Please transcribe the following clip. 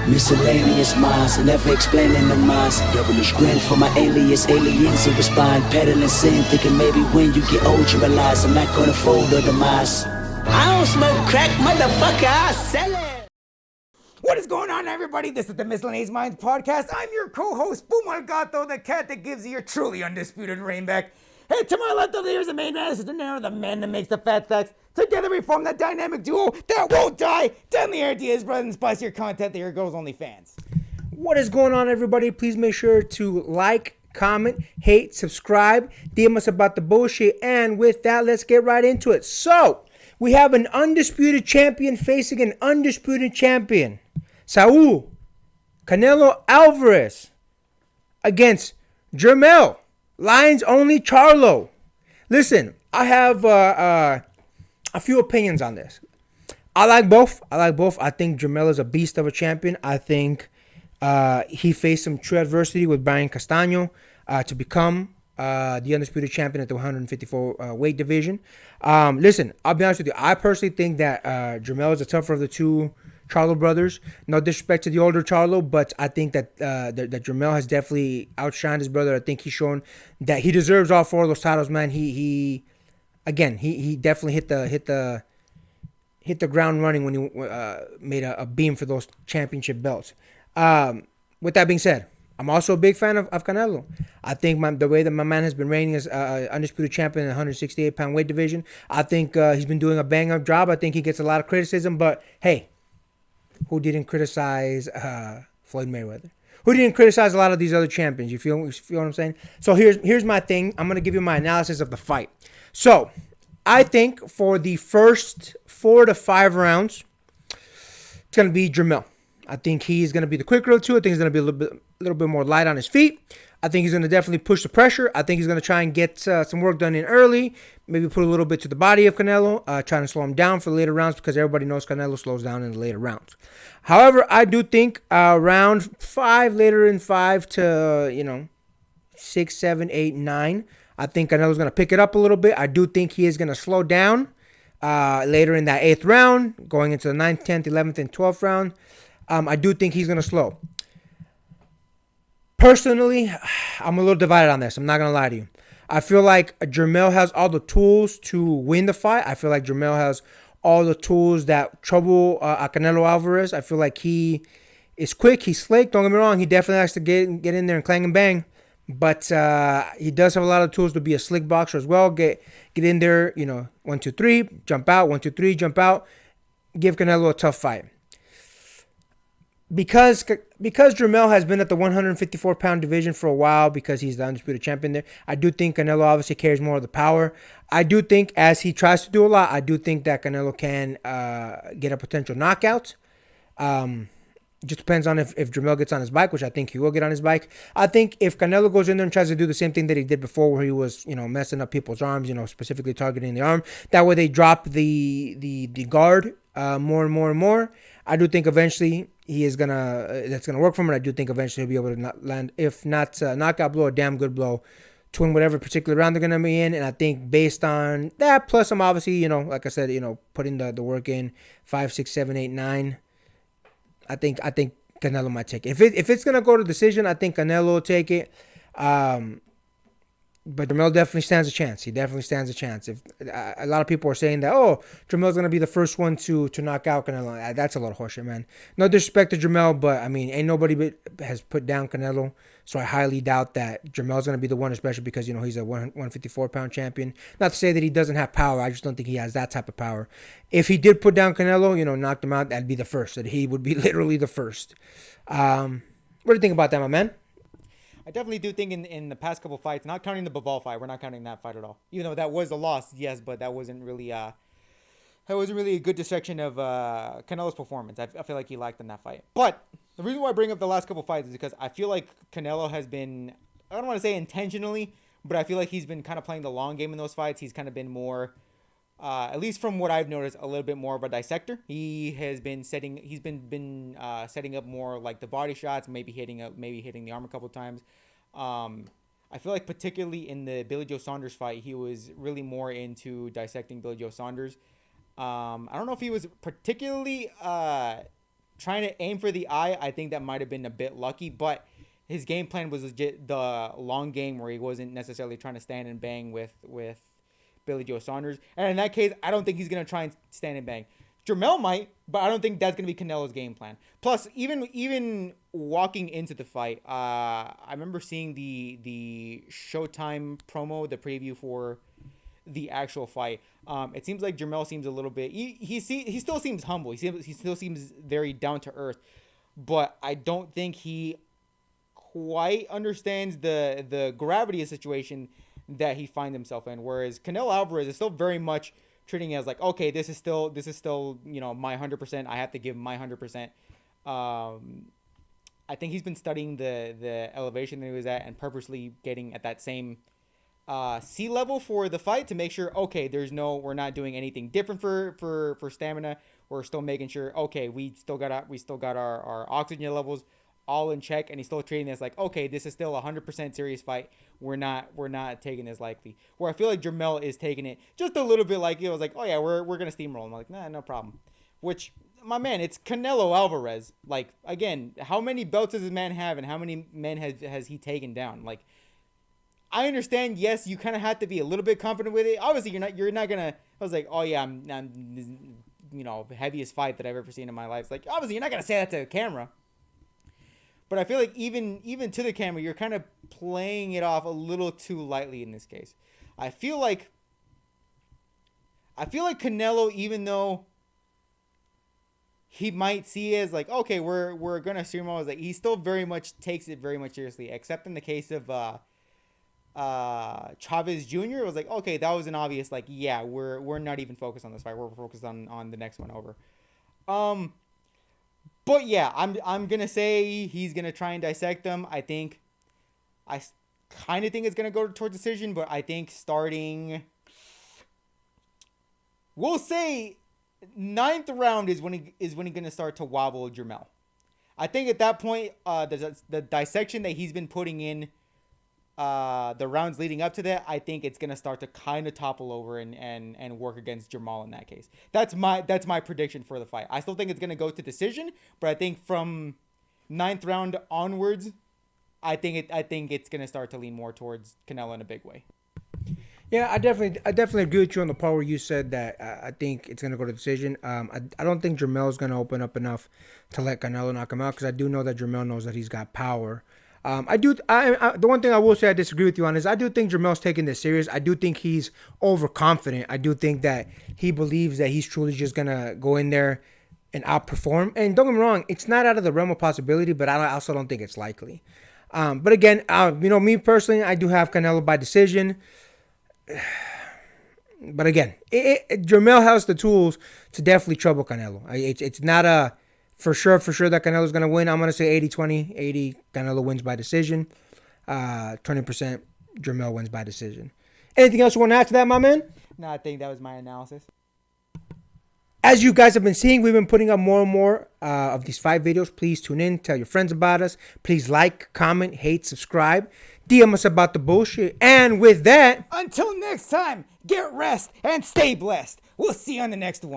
Miscellaneous minds, never explaining the minds. Devilish grin for my alias, aliens who respond. Peddling sin, thinking maybe when you get old you realize I'm not gonna fold or demise. I don't smoke crack, motherfucker, I sell it. What is going on, everybody? This is the Miscellaneous Minds podcast. I'm your co-host, Boom Al Gato, the cat that gives you your truly undisputed reign back. Hey, to my left over there is the main man, this is the narrow, the man that makes the fat stacks. Together we form that dynamic duo that won't die. Deadly ideas, brother, and spicier content. There goes OnlyFans. What is going on, everybody? Please make sure to like, comment, hate, subscribe, DM us about the bullshit. And with that, let's get right into it. So, we have an undisputed champion facing an undisputed champion. Saul, Canelo Alvarez against Jermell, Lions only Charlo. Listen, I have a few opinions on this. I like both. I think Jermell is a beast of a champion. I think he faced some true adversity with Brian Castaño to become the undisputed champion at the 154 weight division. Listen, I'll be honest with you. I personally think that Jermell is the tougher of the two Charlo brothers. No disrespect to the older Charlo, but I think that that Jermell has definitely outshined his brother. I think he's shown that he deserves all four of those titles, man. He definitely hit the ground running when he made a beam for those championship belts. With that being said, I'm also a big fan of Canelo. I think the way that my man has been reigning as undisputed champion in the 168-pound weight division, I think he's been doing a bang-up job. I think he gets a lot of criticism, but hey, who didn't criticize Floyd Mayweather? Who didn't criticize a lot of these other champions? You feel what I'm saying? So here's my thing. I'm going to give you my analysis of the fight. So I think for the first 4 to 5 rounds, it's going to be Jermell. I think he's going to be the quicker of the two. I think he's going to be a little bit more light on his feet. I think he's going to definitely push the pressure. I think he's going to try and get some work done in early. Maybe put a little bit to the body of Canelo, trying to slow him down for the later rounds because everybody knows Canelo slows down in the later rounds. However, I do think round 5, later in 5 to 6, 7, 8, 9, I think Canelo's going to pick it up a little bit. I do think he is going to slow down later in that 8th round, going into the 9th, 10th, 11th, and 12th round. I do think he's going to slow. Personally, I'm a little divided on this. I'm not going to lie to you. I feel like Jermell has all the tools to win the fight. I feel like Jermell has all the tools that trouble Canelo Alvarez. I feel like he is quick. He's slick. Don't get me wrong. He definitely has to get in there and clang and bang. But he does have a lot of tools to be a slick boxer as well. Get in there, 1, 2, 3, jump out. 1, 2, 3, jump out. Give Canelo a tough fight. Because Jermell has been at the 154-pound division for a while, because he's the undisputed champion there, I do think Canelo obviously carries more of the power. I do think as he tries to do a lot, I do think that Canelo can get a potential knockout. Just depends on if Jermell gets on his bike, which I think he will get on his bike. I think if Canelo goes in there and tries to do the same thing that he did before, where he was, messing up people's arms, specifically targeting the arm, that way they drop the guard more and more and more. I do think eventually that's gonna work for him, and I do think eventually he'll be able to land, if not knockout blow, a damn good blow to win whatever particular round they're gonna be in. And I think based on that, plus I'm obviously, like I said, putting the work in 5, 6, 7, 8, 9. I think Canelo might take it. If it's gonna go to decision, I think Canelo will take it. But Jermell definitely stands a chance. He definitely stands a chance. If a lot of people are saying that, Jermell's gonna be the first one to knock out Canelo, that's a lot of horseshit, man. No disrespect to Jermell, but I mean, ain't nobody has put down Canelo, so I highly doubt that Jermell's gonna be the one, especially because he's a 154-pound champion. Not to say that he doesn't have power. I just don't think he has that type of power. If he did put down Canelo, knocked him out, that'd be the first. That he would be literally the first. What do you think about that, my man? I definitely do think in the past couple fights, not counting the Bivol fight, we're not counting that fight at all. Even though that was a loss, yes, but that wasn't really a good dissection of Canelo's performance. I feel like he lacked in that fight. But the reason why I bring up the last couple fights is because I feel like Canelo has been, I don't want to say intentionally, but I feel like he's been kind of playing the long game in those fights. He's kind of been more, at least from what I've noticed, a little bit more of a dissector. He has been setting up more like the body shots, maybe hitting the arm a couple of times. I feel like particularly in the Billy Joe Saunders fight, he was really more into dissecting Billy Joe Saunders. I don't know if he was particularly trying to aim for the eye, I think that might have been a bit lucky, but his game plan was legit the long game where he wasn't necessarily trying to stand and bang with Billy Joe Saunders. And in that case, I don't think he's going to try and stand and bang. Jermell might, but I don't think that's going to be Canelo's game plan. Plus, even walking into the fight, I remember seeing the Showtime promo, the preview for the actual fight. It seems like Jermell seems a little bit. He still seems humble. He still seems very down to earth, but I don't think he quite understands the gravity of the situation that he finds himself in. Whereas Canelo Alvarez is still very much treating it as like, okay, this is still my 100%. I have to give my 100%. I think he's been studying the elevation that he was at and purposely getting at that same sea level for the fight to make sure, okay, we're not doing anything different for stamina. We're still making sure, okay, we still got our oxygen levels all in check, and he's still treating this like, okay, this is still a 100% serious fight. We're not taking this lightly. Where I feel like Jermell is taking it just a little bit like, it was like, oh yeah, we're gonna steamroll. I'm like, nah, no problem. Which, my man, it's Canelo Alvarez. Like, again, how many belts does this man have, and how many men has he taken down? Like, I understand, yes, you kind of have to be a little bit confident with it. Obviously, you're not gonna. I was like, oh yeah, I'm heaviest fight that I've ever seen in my life. It's like, obviously, you're not gonna say that to the camera. But I feel like even to the camera, you're kind of playing it off a little too lightly in this case. I feel like Canelo, even though he might see it as like, okay, we're gonna steamroll, is like he still very much takes it very much seriously. Except in the case of Chavez Jr., it was like, okay, that was an obvious like, yeah, we're not even focused on this fight. We're focused on the next one over. But yeah, I'm gonna say he's gonna try and dissect them. I kind of think it's gonna go towards decision, but I think starting, we'll say, 9th round is when he's gonna start to wobble Jermell. I think at that point, the dissection that he's been putting in, the rounds leading up to that, I think it's gonna start to kind of topple over and work against Jermell in that case. That's my prediction for the fight. I still think it's gonna go to decision, but I think from 9th round onwards, I think it's gonna start to lean more towards Canelo in a big way. Yeah, I definitely agree with you on the part where you said that I think it's gonna go to decision. I don't think Jermell is gonna open up enough to let Canelo knock him out, because I do know that Jermell knows that he's got power. The one thing I will say I disagree with you on is I do think Jermell's taking this serious. I do think he's overconfident. I do think that he believes that he's truly just gonna go in there and outperform. And don't get me wrong, it's not out of the realm of possibility, but I also don't think it's likely. But again, me personally, I do have Canelo by decision. But again, Jermell has the tools to definitely trouble Canelo. It's not a for sure that Canelo's going to win. I'm going to say 80-20. 80 Canelo wins by decision. 20% Jermell wins by decision. Anything else you want to add to that, my man? No, I think that was my analysis. As you guys have been seeing, we've been putting up more and more of these 5 videos. Please tune in. Tell your friends about us. Please like, comment, hate, subscribe. DM us about the bullshit. And with that, until next time, get rest and stay blessed. We'll see you on the next one.